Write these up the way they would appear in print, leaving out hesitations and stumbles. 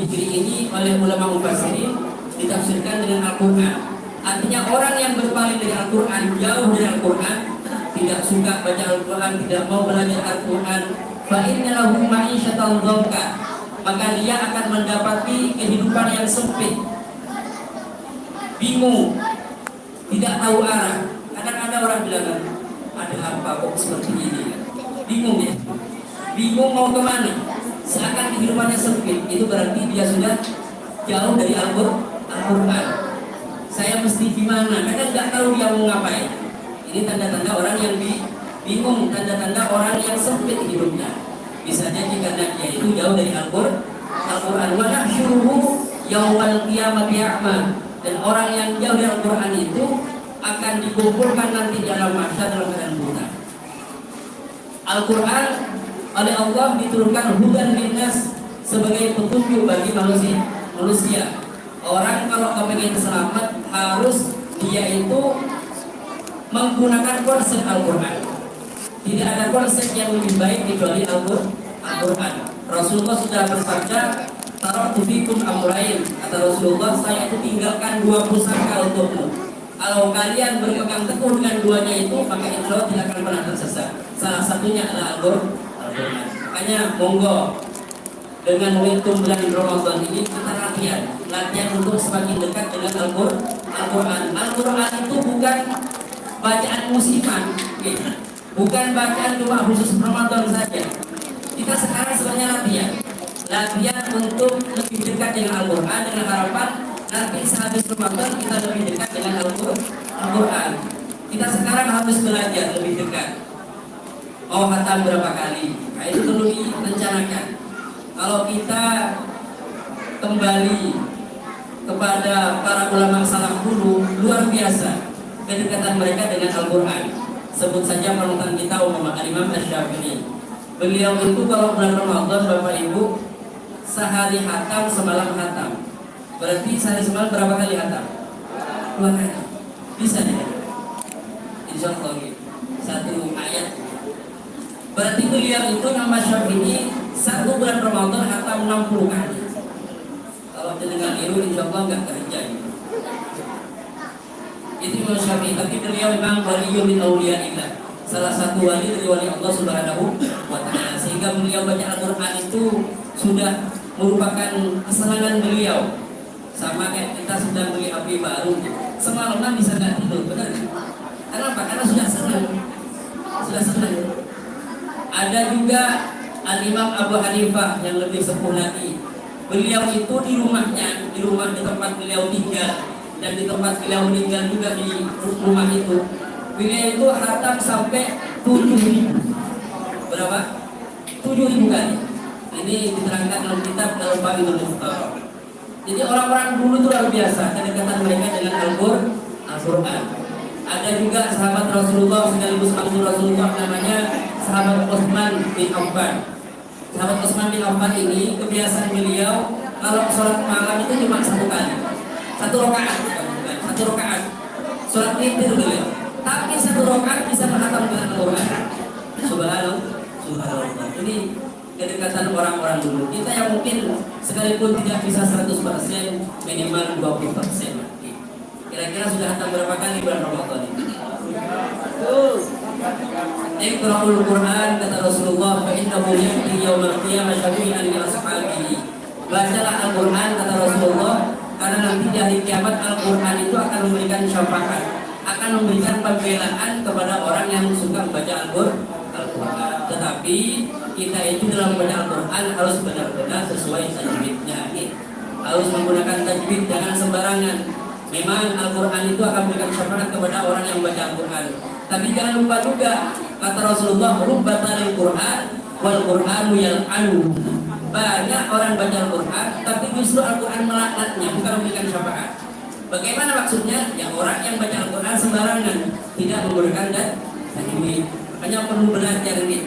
Hijri ini oleh ulama mufassirin ditafsirkan dengan Al-Quran. Artinya orang yang berpaling dari Al-Quran, jauh dari Al-Quran, tidak suka baca Al-Quran, tidak mau belajar Al-Quran, fa inna lahu ma'isyatan dhanka, maka dia akan mendapati kehidupan yang sempit, bingung, tidak tahu arah. Kadang ada orang bilang, ada apa kok seperti ini? Bingung ya, bingung mau kemana? Seakan kehidupannya sempit. Itu berarti dia sudah jauh dari Al-Quran. Saya mesti gimana? Kadang nggak tahu dia mau ngapain. Ini tanda-tanda orang yang bingung, tanda-tanda orang yang sempit hidupnya. Bisa jadi karena dia itu jauh dari Al-Quran. Wa nahsyuruhu yaumal qiyamati a'ma. Dan orang yang jauh dari Al-Quran itu akan dikumpulkan nanti dalam mahsyar dalam keadaan buta. Al-Quran oleh Allah diturunkan hudan linnas, sebagai petunjuk bagi manusia. Orang kalau kepingin selamat harus dia itu menggunakan konsep Al-Quran. Tidak ada konsep yang lebih baik kecuali Al-Quran. Rasulullah sudah bersabda, taraktu fikum amrayn, kata Rasulullah, saya itu tinggalkan 2 pusaka untukmu. Kalau kalian berpegang teguh dengan duanya itu, maka insya Allah tidak akan pernah tersesat. Salah satunya adalah Al-Quran. Makanya monggo dengan momentum bulan Ramadan ini kita latihan untuk semakin dekat dengan Al-Quran. Al-Quran itu bukan bacaan musiman, bukan bacaan cuma khusus Ramadan saja. Kita sekarang sebenarnya latihan untuk lebih dekat dengan Al-Quran, dengan harapan nanti sehabis Ramadan kita lebih dekat dengan Al-Quran. Kita sekarang harus belajar lebih dekat. Mau khatam berapa kali? Nah, itu perlu direncanakan. Kalau kita kembali kepada para ulama salaf dulu, luar biasa kedekatan mereka dengan Al-Quran. Sebut saja panutan kita Imam Asy-Syafi'i. Beliau itu kalau bulan Ramadan, Bapak Ibu, sehari khatam, semalam khatam. Berarti sehari semalam berapa kali khatam? 2 kali. Bisa ya? Insya Allah satu ayat. Berarti beliau itu nama Syafi'i satu bulan Ramadan khatam 60 kali. Kalau dengan itu insya Allah nggak kerja. Itu Imam Syafi'i, tapi beliau memang waliyun min auliyaillah, salah satu wali dari wali Allah Subhanahu wa Ta'ala. Sehingga beliau baca Al-Quran itu sudah merupakan kesenangan beliau. Sama kayak kita sedang beli HP baru, semalaman bisa nggak tidur, benar? Kenapa? Karena sudah senang. Ada juga Al-Imam Abu Hanifah yang lebih sepuh lagi. Beliau itu di rumahnya, di tempat beliau tinggal, dan di tempat beliau meninggal juga di rumah itu. Beliau itu khatam sampai 7.000. Berapa? 7.000 kali. Ini diterangkan dalam kitab Al-Fa'idul Mukhtar. Jadi orang-orang dulu itu luar biasa kedekatan mereka dengan Al-Quran. Ada juga sahabat Rasulullah sekaligus mantu Rasulullah, namanya sahabat Utsman bin Affan. Sahabat Utsman bin Affan ini kebiasaan beliau kalau sholat malam itu cuma 1 kali, 1 rakaat, sholat witir beliau. Tapi 1 rakaat bisa menghatamkan Al-Quran. Subhanallah. Ini kedekatan orang-orang dulu. Kita yang mungkin sekalipun tidak bisa 100%, minimal 20%. Kira-kira sudah hatam berapa kali bulan Ramadan ini? Iqra'ul Quran, kata Rasulullah, fa innahu ya'ti yaumal qiyamah syafi'an li ashabihi. Bacalah Al-Quran, kata Rasulullah, karena nanti di hari kiamat Al-Quran itu akan memberikan syafaat, akan memberikan pembelaan kepada orang yang suka membaca Al-Quran. Tetapi kita itu dalam membaca Al-Quran harus benar-benar sesuai tajwidnya. Harus menggunakan tajwid, jangan sembarangan. Memang Al-Quran itu akan memberikan syafaat kepada orang yang membaca Al-Quran. Tapi jangan lupa juga, kata Rasulullah, rubbatalil Quran wal Quranu yal'anu. Banyak orang baca Al-Quran, tapi justru Al-Quran melaknatnya, bukan memberikan syafaat. Bagaimana maksudnya? Yang orang yang baca Al-Quran sembarangan, tidak menggunakan tajwid. Makanya perlu belajar ini.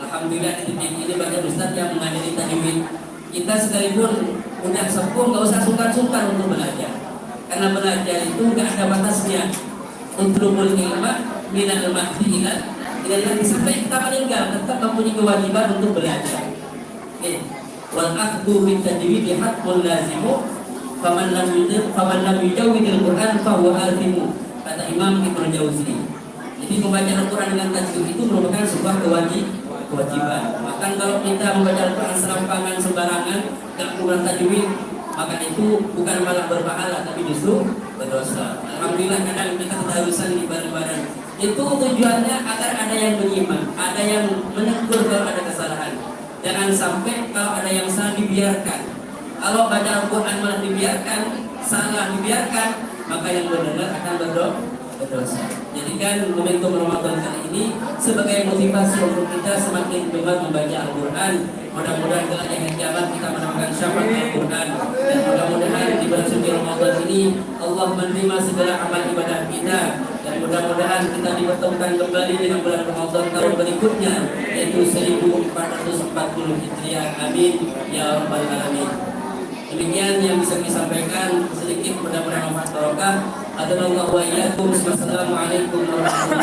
Alhamdulillah di titik ini banyak ustaz yang mengajari tajwid. Kita sekalipun udah sepuh, nggak usah sungkan-sungkan untuk belajar. Karena belajar itu nggak ada batasnya. Utlubul ilmah minal mahdi ilal sampai kita meninggal tetap mempunyai kewajiban untuk belajar. wal akhdhu min tajwidi hatmun lazimu faman lam yujawwidil Quran fa huwa athimu, kata Imam Ibnu Jauzi. Jadi membaca Al-Quran dengan tajwid itu merupakan sebuah kewajiban. Bahkan kalau kita membaca Al-Quran serampangan sembarangan, tidak menggunakan tajwid, maka itu bukan malah berpahala tapi justru berdosa. Alhamdulillah kadang kita keharusan di badan-badan. Itu tujuannya agar ada yang menyimak, ada yang menegur kalau ada kesalahan. Jangan sampai kalau ada yang salah dibiarkan. Kalau baca Al-Quran malah dibiarkan, salah dibiarkan, maka yang benar akan berdosa. Jadikan momentum Ramadan kali ini sebagai motivasi untuk kita semakin gemar membaca Al-Quran. Mudah-mudahan ke akhir kiamat kita mendapatkan syafaat Al-Quran, dan mudah-mudahan di bulan suci Ramadan ini Allah menerima segala amal ibadah kita, dan mudah-mudahan kita dipertemukan kembali dengan bulan Ramadan tahun berikutnya, yaitu 1440 Hijriah. Amin ya rabbal alamin. Demikian yang bisa disampaikan sedikit, mudah-mudahan manfaat barokah. Assalamualaikum warahmatullahi wabarakatuh.